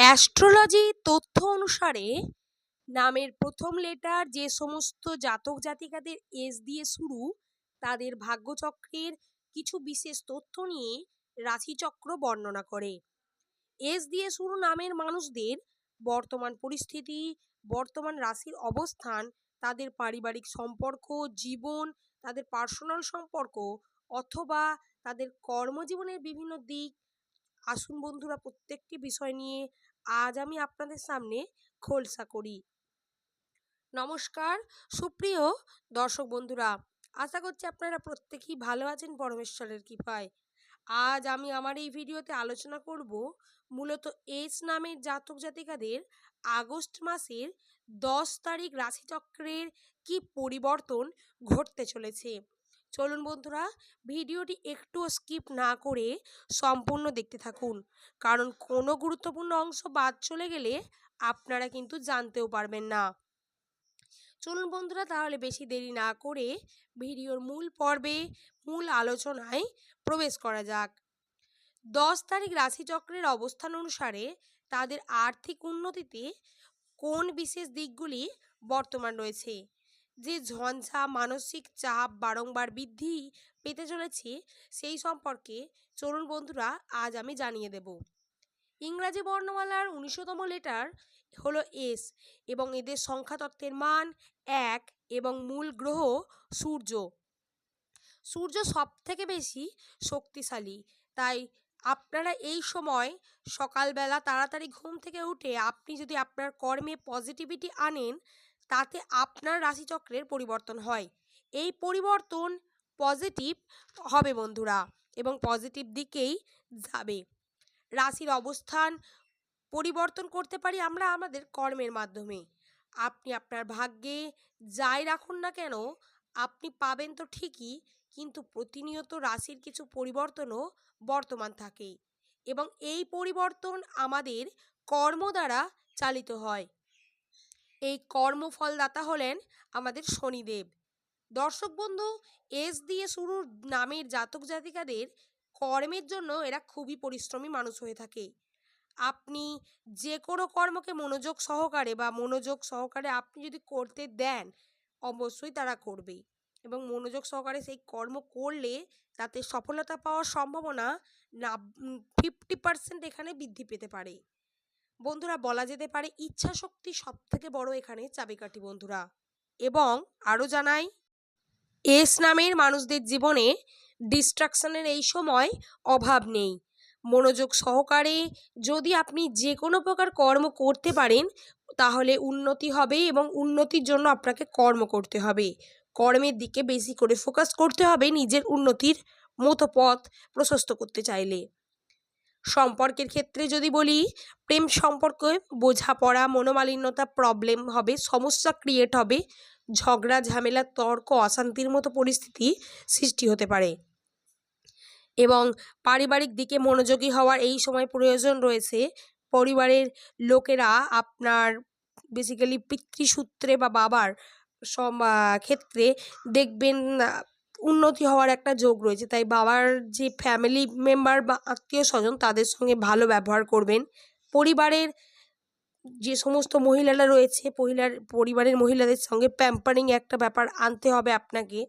Astrology তথ্য অনুসারে নামের প্রথম লেটার যে সমস্ত জাতক জাতিকাদের এস দিয়ে শুরু, তাদের ভাগ্যচক্রের কিছু বিশেষ তথ্য নিয়ে রাশিচক্র বর্ণনা করে। এস দিয়ে শুরু নামের মানুষদের বর্তমান পরিস্থিতি, বর্তমান রাশির অবস্থান, তাদের পারিবারিক সম্পর্ক, জীবন, তাদের পার্সোনাল সম্পর্ক অথবা তাদের কর্মজীবনের বিভিন্ন দিক। আসুন বন্ধুরা, প্রত্যেকটি বিষয় নিয়ে আজ আমি আপনাদের সামনে খোলসা করি। নমস্কার সুপ্রিয় দর্শক বন্ধুরা, আশা করছি আপনারা প্রত্যেকেই ভালো আছেন পরমেশ্বরের কৃপায়। আজ আমি আমার এই ভিডিওতে আলোচনা করব মূলত এস নামের জাতক জাতিকাদের আগস্ট মাসের 10 তারিখ রাশিচক্রের কি পরিবর্তন ঘটতে চলেছে। চলুন বন্ধুরা, ভিডিওটি একটুও স্কিপ না করে সম্পূর্ণ দেখতে থাকুন, কারণ কোনো গুরুত্বপূর্ণ অংশ বাদ চলে গেলে আপনারা কিন্তু জানতেও পারবেন না। চলুন বন্ধুরা, তাহলে বেশি দেরি না করে ভিডিওর মূল পর্বে, মূল আলোচনায় প্রবেশ করা যাক। 10 তারিখ রাশিচক্রের অবস্থান অনুসারে তাদের আর্থিক উন্নতিতে কোন বিশেষ দিকগুলি বর্তমান রয়েছে, যে ঝঞ্ঝা মানসিক চাপ বারংবার বৃদ্ধি পেতে চলেছে, সেই সম্পর্কে চলুন বন্ধুরা আজ আমি জানিয়ে দেব। ইংরাজি বর্ণমালার 19তম লেটার হলো এস এবং এদের সংখ্যাতত্ত্বের মান 1 এবং মূল গ্রহ সূর্য। সূর্য সব থেকে বেশি শক্তিশালী, তাই আপনারা এই সময় সকালবেলা তাড়াতাড়ি ঘুম থেকে উঠে আপনি যদি আপনার কর্মে পজিটিভিটি আনেন, তাতে আপনার রাশিচক্রের পরিবর্তন হয়। এই পরিবর্তন পজিটিভ হবে বন্ধুরা, এবং পজিটিভ দিকেই যাবে। রাশির অবস্থান পরিবর্তন করতে পারি আমরা আমাদের কর্মের মাধ্যমে। আপনি আপনার ভাগ্যে যাই রাখুন না কেন, আপনি পাবেন তো ঠিকই, কিন্তু প্রতিনিয়ত রাশির কিছু পরিবর্তনও বর্তমান থাকে, এবং এই পরিবর্তন আমাদের কর্ম দ্বারা চালিত হয়। এই কর্মফলদাতা হলেন আমাদের শনিদেব। দর্শক বন্ধু, এস দিয়ে শুরু নামের জাতক জাতিকাদের কর্মের জন্য এরা খুবই পরিশ্রমী মানুষ হয়ে থাকে। আপনি যে কোনো কর্মকে মনোযোগ সহকারে আপনি যদি করতে দেন, অবশ্যই তারা করবে, এবং মনোযোগ সহকারে সেই কর্ম করলে তাতে সফলতা পাওয়ার সম্ভাবনা 50% এখানে বৃদ্ধি পেতে পারে। বন্ধুরা, বলা যেতে পারে ইচ্ছা শক্তি সব থেকে বড় এখানে চাবিকাঠি বন্ধুরা। এবং আরও জানাই, এস নামের মানুষদের জীবনে ডিস্ট্রাকশনের এই সময় অভাব নেই। মনোযোগ সহকারে যদি আপনি যে কোনো প্রকার কর্ম করতে পারেন, তাহলে উন্নতি হবে, এবং উন্নতির জন্য আপনাকে কর্ম করতে হবে। কর্মের দিকে বেশি করে ফোকাস করতে হবে নিজের উন্নতির মতো পথ প্রশস্ত করতে চাইলে। সম্পর্কের ক্ষেত্রে যদি বলি, প্রেম সম্পর্কে বোঝাপড়া, মনোমালিন্যতা, প্রবলেম হবে, সমস্যা ক্রিয়েট হবে, ঝগড়া ঝামেলা, তর্ক, অশান্তির মতো পরিস্থিতি সৃষ্টি হতে পারে। এবং পারিবারিক দিকে মনোযোগী হওয়ার এই সময় প্রয়োজন রয়েছে। পরিবারের লোকেরা আপনার বেসিক্যালি পিতৃসূত্রে বা বাবার ক্ষেত্রে দেখবেন উন্নতি হওয়ার একটা যোগ রয়েছে, তাই বাবার যে ফ্যামিলি মেম্বার বা আত্মীয় স্বজন, তাদের সঙ্গে ভালো ব্যবহার করবেন। পরিবারের যে সমস্ত মহিলারা রয়েছে, পরিবারের মহিলাদের সঙ্গে প্যাম্পারিং একটা ব্যাপার আনতে হবে আপনাকে।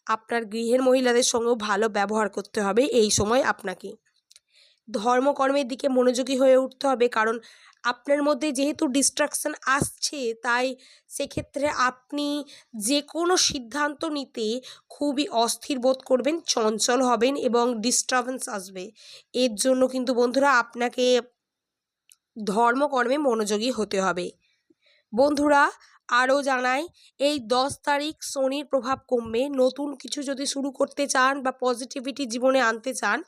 আপনার গৃহের মহিলাদের সঙ্গেও ভালো ব্যবহার করতে হবে এই সময় আপনাকে। ধর্মকর্মের দিকে মনোযোগী হয়ে উঠতে হবে, কারণ আপনার মধ্যে যেহেতু ডিস্ট্রাকশন আসছে, তাই সেক্ষেত্রে আপনি যে কোনো সিদ্ধান্ত নিতে খুবই অস্থির বোধ করবেন, চঞ্চল হবেন এবং ডিস্টারবেন্স আসবে। এর জন্য কিন্তু বন্ধুরা আপনাকে ধর্মকর্মে মনোযোগী হতে হবে। বন্ধুরা, আরও জানাই, এই 10 তারিখ শনির প্রভাব কমবে। নতুন কিছু যদি শুরু করতে চান বা পজিটিভিটি জীবনে আনতে চান,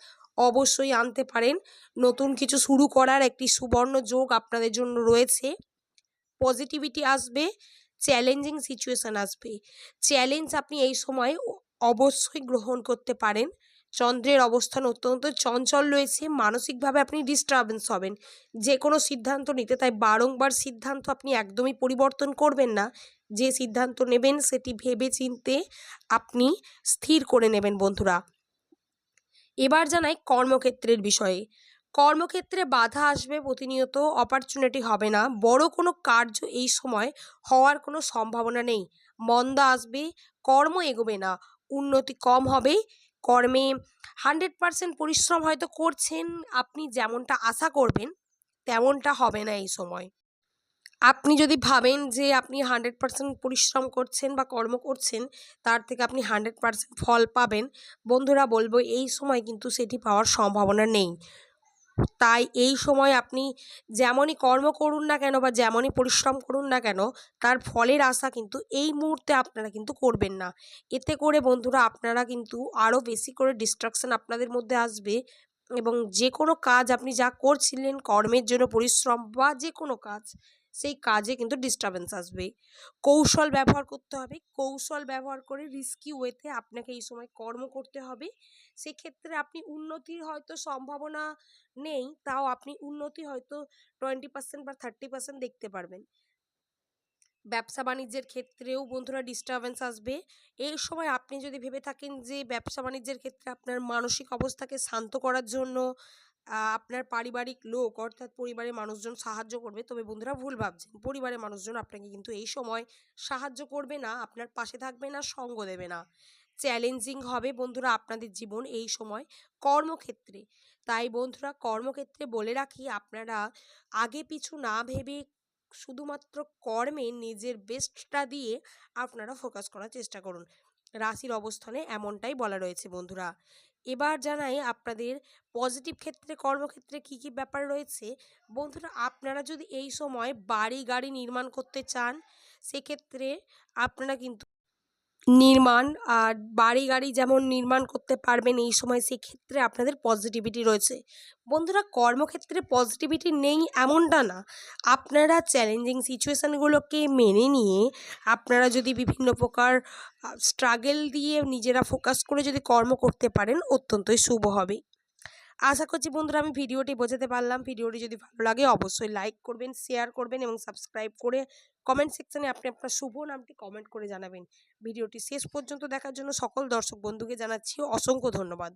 অবশ্যই আনতে পারেন। নতুন কিছু শুরু করার একটি সুবর্ণ যোগ আপনাদের জন্য রয়েছে। পজিটিভিটি আসবে, চ্যালেঞ্জিং সিচুয়েশান আসবে। চ্যালেঞ্জ আপনি এই সময় অবশ্যই গ্রহণ করতে পারেন। চন্দ্রের অবস্থান অত্যন্ত চঞ্চল রয়েছে, মানসিকভাবে আপনি ডিস্টারবেন্স হবেন যে কোনো সিদ্ধান্ত নিতে, তাই বারংবার সিদ্ধান্ত আপনি একদমই পরিবর্তন করবেন না। যে সিদ্ধান্ত নেবেন সেটি ভেবে চিন্তে আপনি স্থির করে নেবেন বন্ধুরা। এবার জানাই কর্মক্ষেত্রের বিষয়ে। কর্মক্ষেত্রে বাধা আসবে প্রতিনিয়ত, অপরচুনিটি হবে না, বড় কোনো কার্য এই সময় হওয়ার কোনো সম্ভাবনা নেই, মন্দা আসবে, কর্ম এগোবে না, উন্নতি কম হবে, কর্মে 100% পরিশ্রম হয়তো করছেন, আপনি যেমনটা আশা করবেন তেমনটা হবে না এই সময়। আপনি যদি ভাবেন যে আপনি 100% পরিশ্রম করছেন বা কর্ম করছেন, তার থেকে আপনি 100% ফল পাবেন, বন্ধুরা বলব এই সময় কিন্তু সেটি পাওয়ার সম্ভাবনা নেই। তাই এই সময় আপনি যেমনই কর্ম করুন না কেন বা যেমনই পরিশ্রম করুন না কেন, তার ফলের আশা কিন্তু এই মুহূর্তে আপনারা কিন্তু করবেন না। এতে করে বন্ধুরা আপনারা কিন্তু আরও বেশি করে ডিস্ট্রাকশন আপনাদের মধ্যে আসবে এবং যে কোনো কাজ আপনি যা করছিলেন, কর্মের জন্য পরিশ্রম বা যে কোনো কাজ, সেই কাজে কিন্তু ডিস্টার্বেন্স আসবে। কৌশল ব্যবহার করতে হবে। কৌশল ব্যবহার করে রিস্কি ওয়েতে আপনাকে এই সময় কর্ম করতে হবে। সেক্ষেত্রে আপনি উন্নতির হয়তো সম্ভাবনা নেই, তাও আপনি উন্নতি হয়তো 20% বা 30% দেখতে পারবেন। ব্যবসা-বাণিজ্যের ক্ষেত্রেও বন্ধুরা ডিস্টার্বেন্স আসবে। এই সময় আপনি যদি ভেবে থাকেন যে ব্যবসা-বাণিজ্যের ক্ষেত্রে আপনার মানসিক অবস্থাকে শান্ত করার জন্য আপনার পারিবারিক লোক অর্থাৎ পরিবারের মানুষজন সাহায্য করবে, তবে বন্ধুরা ভুল ভাবছেন। পরিবারের মানুষজন আপনাকে কিন্তু এই সময় সাহায্য করবে না, আপনার পাশে থাকবে না, সঙ্গ দেবে না। চ্যালেঞ্জিং হবে বন্ধুরা আপনাদের জীবন এই সময় কর্মক্ষেত্রে। তাই বন্ধুরা কর্মক্ষেত্রে বলে রাখি, আপনারা আগে পিছু না ভেবে শুধুমাত্র কর্মে নিজের বেস্টটা দিয়ে আপনারা ফোকাস করার চেষ্টা করুন। রাশির অবস্থানে এমনটাই বলা রয়েছে বন্ধুরা। এবার জানাই আপনাদের পজিটিভ ক্ষেত্রে কর্মক্ষেত্রে কি কি ব্যাপার রয়েছে। বন্ধুরা আপনারা যদি এই সময় বাড়ি গাড়ি নির্মাণ করতে চান, সেক্ষেত্রে আপনারা কিন্তু নির্মাণ আর বাড়ি গাড়ি যেমন নির্মাণ করতে পারবেন এই সময়, সেক্ষেত্রে আপনাদের পজিটিভিটি রয়েছে। বন্ধুরা কর্মক্ষেত্রে পজিটিভিটি নেই এমনটা না, আপনারা চ্যালেঞ্জিং সিচুয়েশানগুলোকে মেনে নিয়ে আপনারা যদি বিভিন্ন প্রকার স্ট্রাগল দিয়ে নিজেরা ফোকাস করে যদি কর্ম করতে পারেন, অত্যন্তই শুভ হবে। আশা করছি বন্ধুরা আমি ভিডিওটি বোঝাতে পারলাম। ভিডিওটি যদি ভালো লাগে অবশ্যই লাইক করবেন, শেয়ার করবেন এবং সাবস্ক্রাইব করে কমেন্ট সেকশনে আপনি আপনার শুভ নামটি কমেন্ট করে জানাবেন। ভিডিওটি শেষ পর্যন্ত দেখার জন্য সকল দর্শক বন্ধুকে জানাচ্ছি অসংখ্য ধন্যবাদ।